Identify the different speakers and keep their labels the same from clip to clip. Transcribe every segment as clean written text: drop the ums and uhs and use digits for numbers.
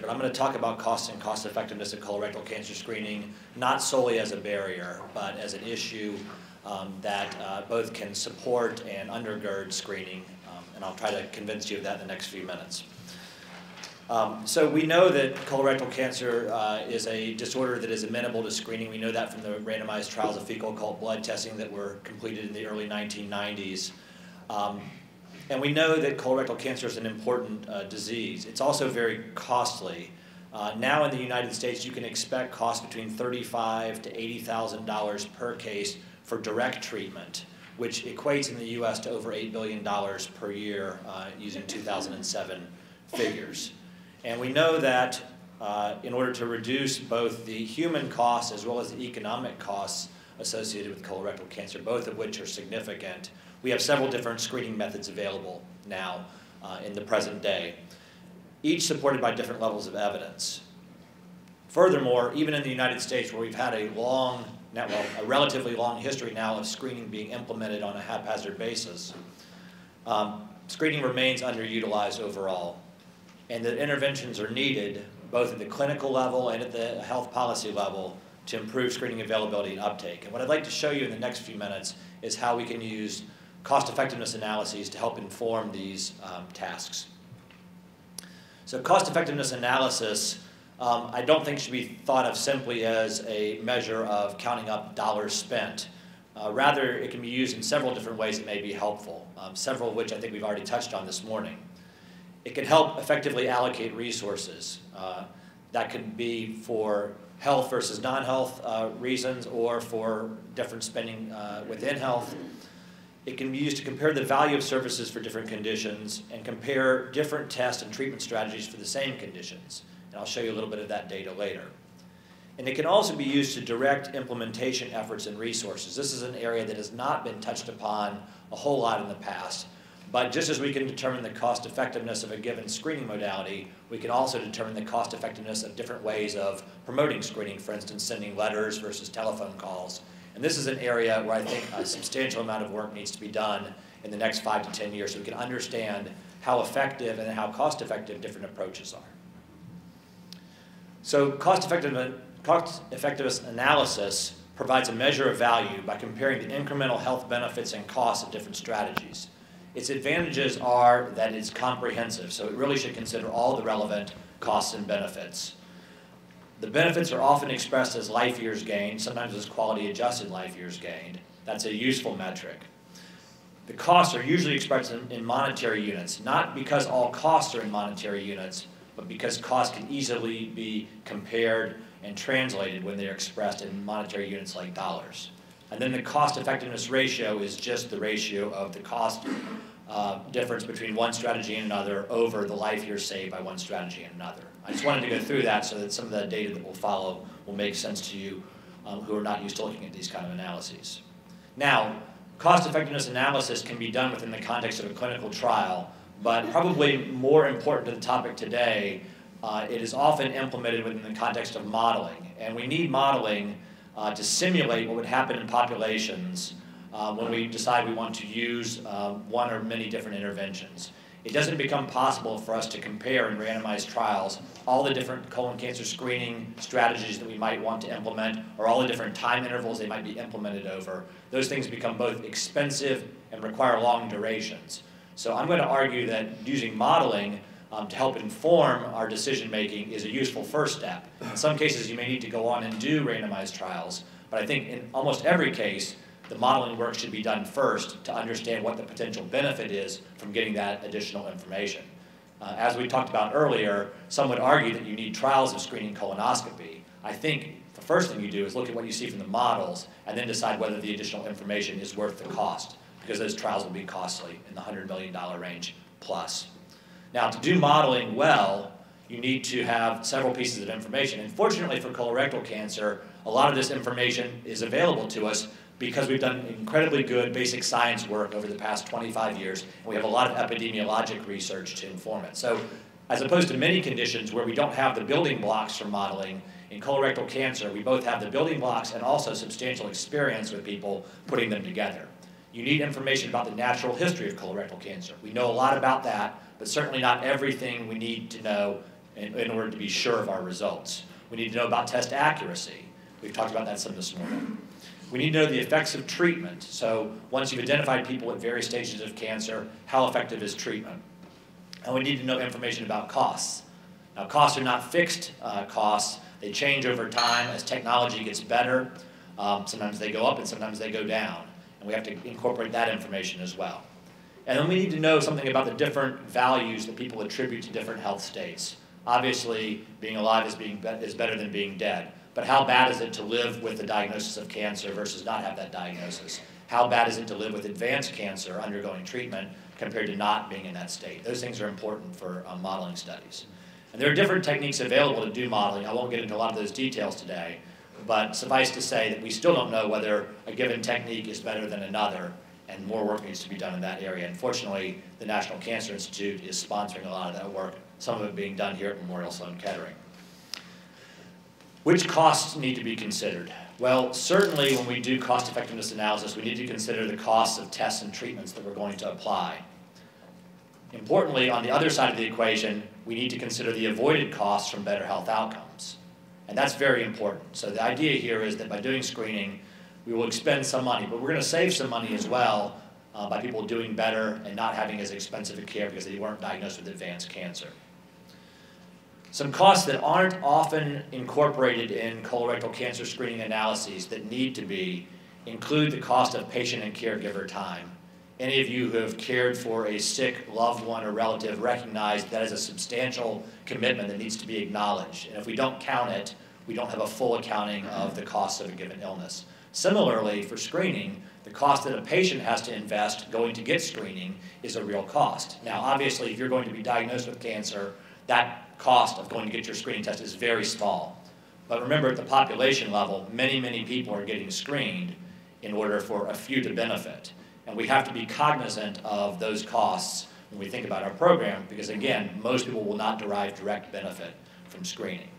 Speaker 1: but I'm going to talk about costs and cost effectiveness of colorectal cancer screening, not solely as a barrier, but as an issue that both can support and undergird screening, and I'll try to convince you of that in the next few minutes. So we know that colorectal cancer is a disorder that is amenable to screening. We know that from the randomized trials of fecal occult blood testing that were completed in the early 1990s. And we know that colorectal cancer is an important disease. It's also very costly. Now in the United States, you can expect costs between $35,000 to $80,000 per case for direct treatment, which equates in the U.S. to over $8 billion per year using 2007 figures. And we know that in order to reduce both the human costs as well as the economic costs associated with colorectal cancer, both of which are significant, we have several different screening methods available now in the present day, each supported by different levels of evidence. Furthermore, even in the United States, where we've had a relatively long history now of screening being implemented on a haphazard basis, screening remains underutilized overall. And the interventions are needed both at the clinical level and at the health policy level to improve screening availability and uptake. And what I'd like to show you in the next few minutes is how we can use cost-effectiveness analyses to help inform these tasks. So cost-effectiveness analysis, I don't think should be thought of simply as a measure of counting up dollars spent. Rather, it can be used in several different ways that may be helpful, several of which I think we've already touched on this morning. It can help effectively allocate resources. That could be for health versus non-health reasons or for different spending within health. It can be used to compare the value of services for different conditions and compare different test and treatment strategies for the same conditions. And I'll show you a little bit of that data later. And it can also be used to direct implementation efforts and resources. This is an area that has not been touched upon a whole lot in the past. But just as we can determine the cost effectiveness of a given screening modality, we can also determine the cost effectiveness of different ways of promoting screening, for instance, sending letters versus telephone calls. And this is an area where I think a substantial amount of work needs to be done in the next 5 to 10 years so we can understand how effective and how cost effective different approaches are. So cost effectiveness analysis provides a measure of value by comparing the incremental health benefits and costs of different strategies. Its advantages are that it's comprehensive, so it really should consider all the relevant costs and benefits. The benefits are often expressed as life years gained, sometimes as quality adjusted life years gained. That's a useful metric. The costs are usually expressed in monetary units, not because all costs are in monetary units, but because costs can easily be compared and translated when they're expressed in monetary units like dollars. And then the cost effectiveness ratio is just the ratio of the cost difference between one strategy and another over the life years saved by one strategy and another. I just wanted to go through that so that some of the data that will follow will make sense to you who are not used to looking at these kind of analyses. Now, cost effectiveness analysis can be done within the context of a clinical trial, but probably more important to the topic today, it is often implemented within the context of modeling. And we need modeling to simulate what would happen in populations when we decide we want to use one or many different interventions. It doesn't become possible for us to compare in randomized trials all the different colon cancer screening strategies that we might want to implement or all the different time intervals they might be implemented over. Those things become both expensive and require long durations. So I'm going to argue that using modeling to help inform our decision making is a useful first step. In some cases you may need to go on and do randomized trials, but I think in almost every case the modeling work should be done first to understand what the potential benefit is from getting that additional information. As we talked about earlier, some would argue that you need trials of screening colonoscopy. I think the first thing you do is look at what you see from the models and then decide whether the additional information is worth the cost, because those trials will be costly in the $100 million range plus. Now, to do modeling well, you need to have several pieces of information. And fortunately for colorectal cancer, a lot of this information is available to us because we've done incredibly good basic science work over the past 25 years, and we have a lot of epidemiologic research to inform it. So as opposed to many conditions where we don't have the building blocks for modeling, in colorectal cancer, we both have the building blocks and also substantial experience with people putting them together. You need information about the natural history of colorectal cancer. We know a lot about that, but certainly not everything we need to know in order to be sure of our results. We need to know about test accuracy. We've talked about that some this morning. We need to know the effects of treatment. So once you've identified people at various stages of cancer, how effective is treatment? And we need to know information about costs. Now, costs are not fixed costs. They change over time as technology gets better. Sometimes they go up and sometimes they go down. And we have to incorporate that information as well. And then we need to know something about the different values that people attribute to different health states. Obviously, being alive is better than being dead. But how bad is it to live with the diagnosis of cancer versus not have that diagnosis? How bad is it to live with advanced cancer undergoing treatment compared to not being in that state? Those things are important for modeling studies. And there are different techniques available to do modeling. I won't get into a lot of those details today, but suffice to say that we still don't know whether a given technique is better than another, and more work needs to be done in that area. Unfortunately, the National Cancer Institute is sponsoring a lot of that work, some of it being done here at Memorial Sloan Kettering. Which costs need to be considered? Well, certainly when we do cost effectiveness analysis, we need to consider the costs of tests and treatments that we're going to apply. Importantly, on the other side of the equation, we need to consider the avoided costs from better health outcomes. And that's very important. So the idea here is that by doing screening, we will expend some money, but we're going to save some money as well by people doing better and not having as expensive a care because they weren't diagnosed with advanced cancer. Some costs that aren't often incorporated in colorectal cancer screening analyses that need to be include the cost of patient and caregiver time. Any of you who have cared for a sick loved one or relative recognize that is a substantial commitment that needs to be acknowledged. And if we don't count it, we don't have a full accounting of the costs of a given illness. Similarly, for screening, the cost that a patient has to invest going to get screening is a real cost. Now, obviously, if you're going to be diagnosed with cancer, that cost of going to get your screening test is very small. But remember, at the population level, many, many people are getting screened in order for a few to benefit. And we have to be cognizant of those costs when we think about our program, because again, most people will not derive direct benefit from screening.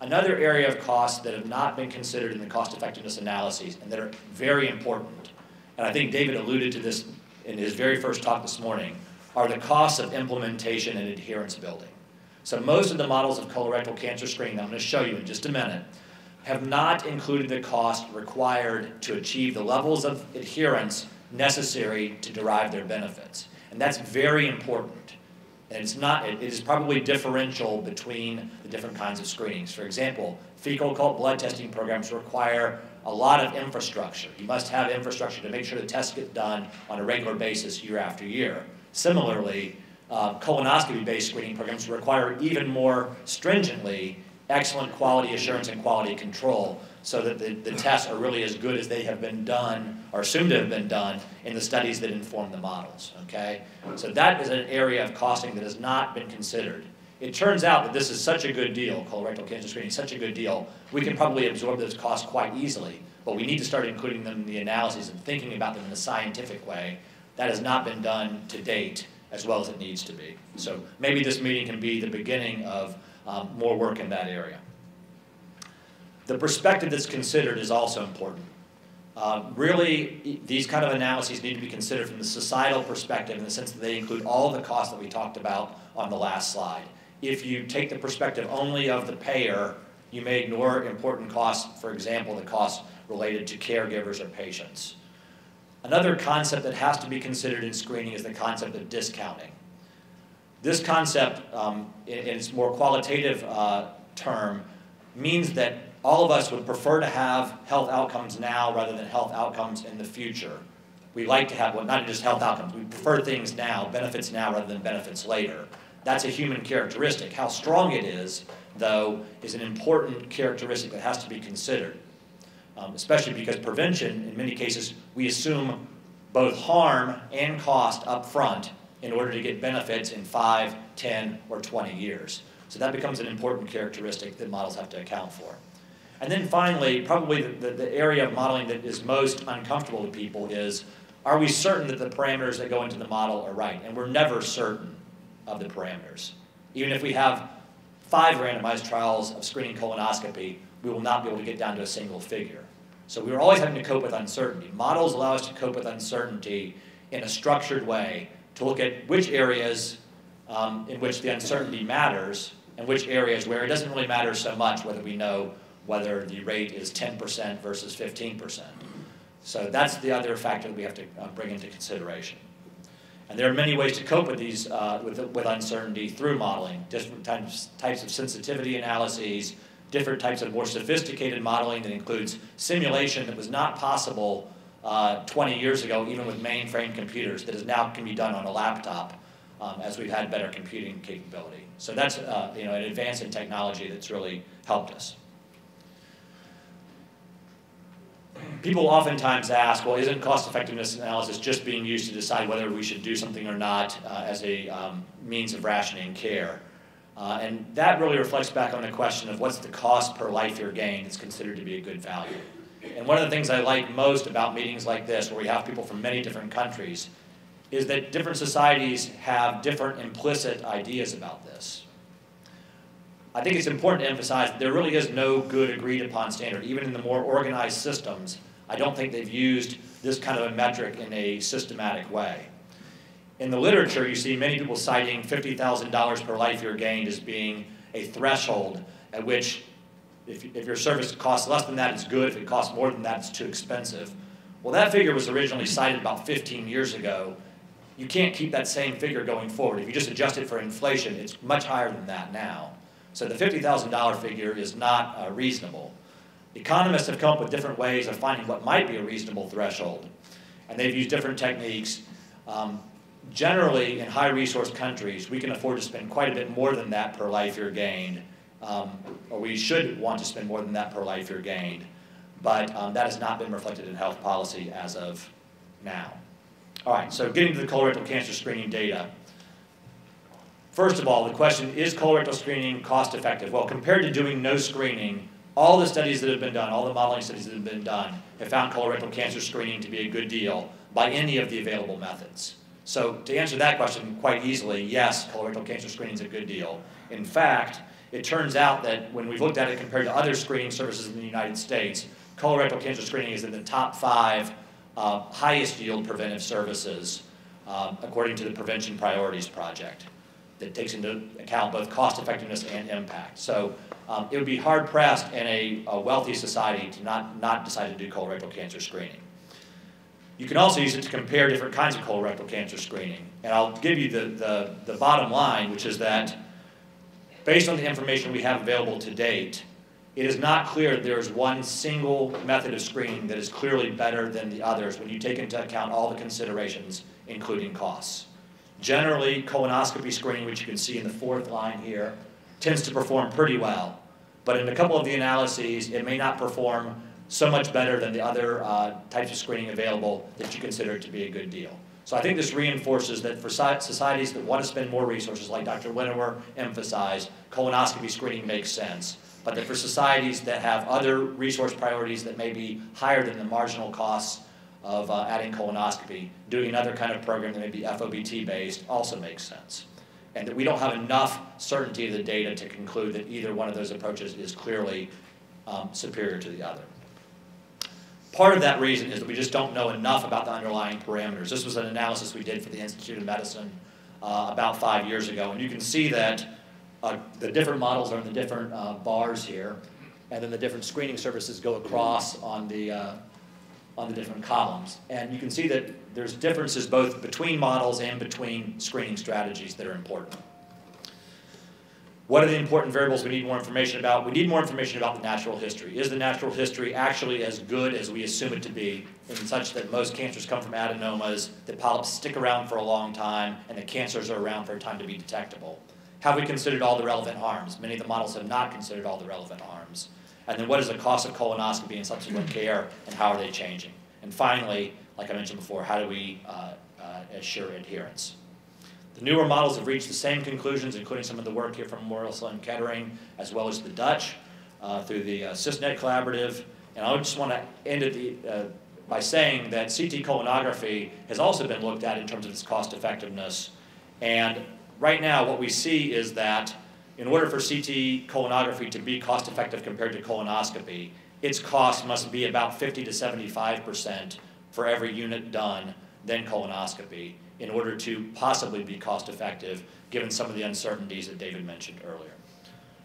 Speaker 1: Another area of costs that have not been considered in the cost effectiveness analyses and that are very important, and I think David alluded to this in his very first talk this morning, are the costs of implementation and adherence building. So most of the models of colorectal cancer screening that I'm going to show you in just a minute have not included the cost required to achieve the levels of adherence necessary to derive their benefits. And that's very important. And it is probably differential between the different kinds of screenings. For example, fecal occult blood testing programs require a lot of infrastructure. You must have infrastructure to make sure the tests get done on a regular basis year after year. Similarly, colonoscopy-based screening programs require even more stringently excellent quality assurance and quality control so that the tests are really as good as they have been done or assumed to have been done in the studies that inform the models, okay? So that is an area of costing that has not been considered. It turns out that this is such a good deal, colorectal cancer screening is such a good deal, we can probably absorb those costs quite easily, but we need to start including them in the analyses and thinking about them in a scientific way. That has not been done to date as well as it needs to be. So maybe this meeting can be the beginning of more work in that area. The perspective that's considered is also important. Really, these kind of analyses need to be considered from the societal perspective in the sense that they include all the costs that we talked about on the last slide. If you take the perspective only of the payer, you may ignore important costs, for example, the costs related to caregivers or patients. Another concept that has to be considered in screening is the concept of discounting. This concept, in its more qualitative term, means that all of us would prefer to have health outcomes now rather than health outcomes in the future. We like to have, well, not just health outcomes, we prefer things now, benefits now rather than benefits later. That's a human characteristic. How strong it is, though, is an important characteristic that has to be considered. Especially because prevention, in many cases, we assume both harm and cost up front in order to get benefits in 5, 10, or 20 years. So that becomes an important characteristic that models have to account for. And then finally, probably the area of modeling that is most uncomfortable to people is, are we certain that the parameters that go into the model are right? And we're never certain of the parameters. Even if we have 5 randomized trials of screening colonoscopy, we will not be able to get down to a single figure. So we're always having to cope with uncertainty. Models allow us to cope with uncertainty in a structured way to look at which areas in which the uncertainty matters, and which areas where it doesn't really matter so much whether we know whether the rate is 10% versus 15%. So that's the other factor that we have to bring into consideration. And there are many ways to cope with these, with uncertainty through modeling, different types of sensitivity analyses, different types of more sophisticated modeling that includes simulation that was not possible 20 years ago, even with mainframe computers, that is now can be done on a laptop as we've had better computing capability. So that's an advance in technology that's really helped us. People oftentimes ask, well, isn't cost-effectiveness analysis just being used to decide whether we should do something or not as a means of rationing care? And that really reflects back on the question of what's the cost per life-year gain that's considered to be a good value. And one of the things I like most about meetings like this, where we have people from many different countries, is that different societies have different implicit ideas about this. I think it's important to emphasize that there really is no good agreed upon standard. Even in the more organized systems, I don't think they've used this kind of a metric in a systematic way. In the literature, you see many people citing $50,000 per life year gained as being a threshold at which if your service costs less than that, it's good. If it costs more than that, it's too expensive. Well, that figure was originally cited about 15 years ago. You can't keep that same figure going forward. If you just adjust it for inflation, it's much higher than that now. So the $50,000 figure is not reasonable. Economists have come up with different ways of finding what might be a reasonable threshold, and they've used different techniques. Generally, in high-resource countries, we can afford to spend quite a bit more than that per life year gained, or we should want to spend more than that per life year gained, but that has not been reflected in health policy as of now. All right, so getting to the colorectal cancer screening data. First of all, the question, is colorectal screening cost effective? Well, compared to doing no screening, all the studies that have been done, all the modeling studies that have been done, have found colorectal cancer screening to be a good deal by any of the available methods. So to answer that question quite easily, yes, colorectal cancer screening is a good deal. In fact, it turns out that when we've looked at it compared to other screening services in the United States, colorectal cancer screening is in the top 5 highest yield preventive services according to the Prevention Priorities Project that takes into account both cost effectiveness and impact. So it would be hard pressed in a wealthy society to not decide to do colorectal cancer screening. You can also use it to compare different kinds of colorectal cancer screening. And I'll give you the bottom line, which is that based on the information we have available to date, it is not clear that there is one single method of screening that is clearly better than the others when you take into account all the considerations, including costs. Generally, colonoscopy screening, which you can see in the 4th line here, tends to perform pretty well. But in a couple of the analyses, it may not perform so much better than the other types of screening available that you consider it to be a good deal. So I think this reinforces that for societies that want to spend more resources, like Dr. Lineberger emphasized, colonoscopy screening makes sense. But that for societies that have other resource priorities that may be higher than the marginal costs of adding colonoscopy, doing another kind of program that may be FOBT-based also makes sense. And that we don't have enough certainty of the data to conclude that either one of those approaches is clearly superior to the other. Part of that reason is that we just don't know enough about the underlying parameters. This was an analysis we did for the Institute of Medicine about 5 years ago, and you can see that the different models are in the different bars here, and then the different screening services go across on the different columns. And you can see that there's differences both between models and between screening strategies that are important. What are the important variables we need more information about? We need more information about the natural history. Is the natural history actually as good as we assume it to be, in such that most cancers come from adenomas, that polyps stick around for a long time, and that cancers are around for a time to be detectable? Have we considered all the relevant harms? Many of the models have not considered all the relevant harms. And then what is the cost of colonoscopy and subsequent care, and how are they changing? And finally, like I mentioned before, how do we assure adherence? The newer models have reached the same conclusions, including some of the work here from Memorial Sloan Kettering, as well as the Dutch, through the CISNET Collaborative. And I just want to end it by saying that CT colonography has also been looked at in terms of its cost effectiveness. And right now, what we see is that in order for CT colonography to be cost effective compared to colonoscopy, its cost must be about 50 to 75% for every unit done than colonoscopy, in order to possibly be cost effective, given some of the uncertainties that David mentioned earlier.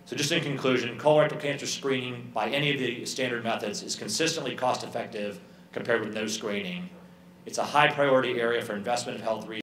Speaker 1: So just in conclusion, colorectal cancer screening by any of the standard methods is consistently cost-effective compared with no screening. It's a high priority area for investment of health research.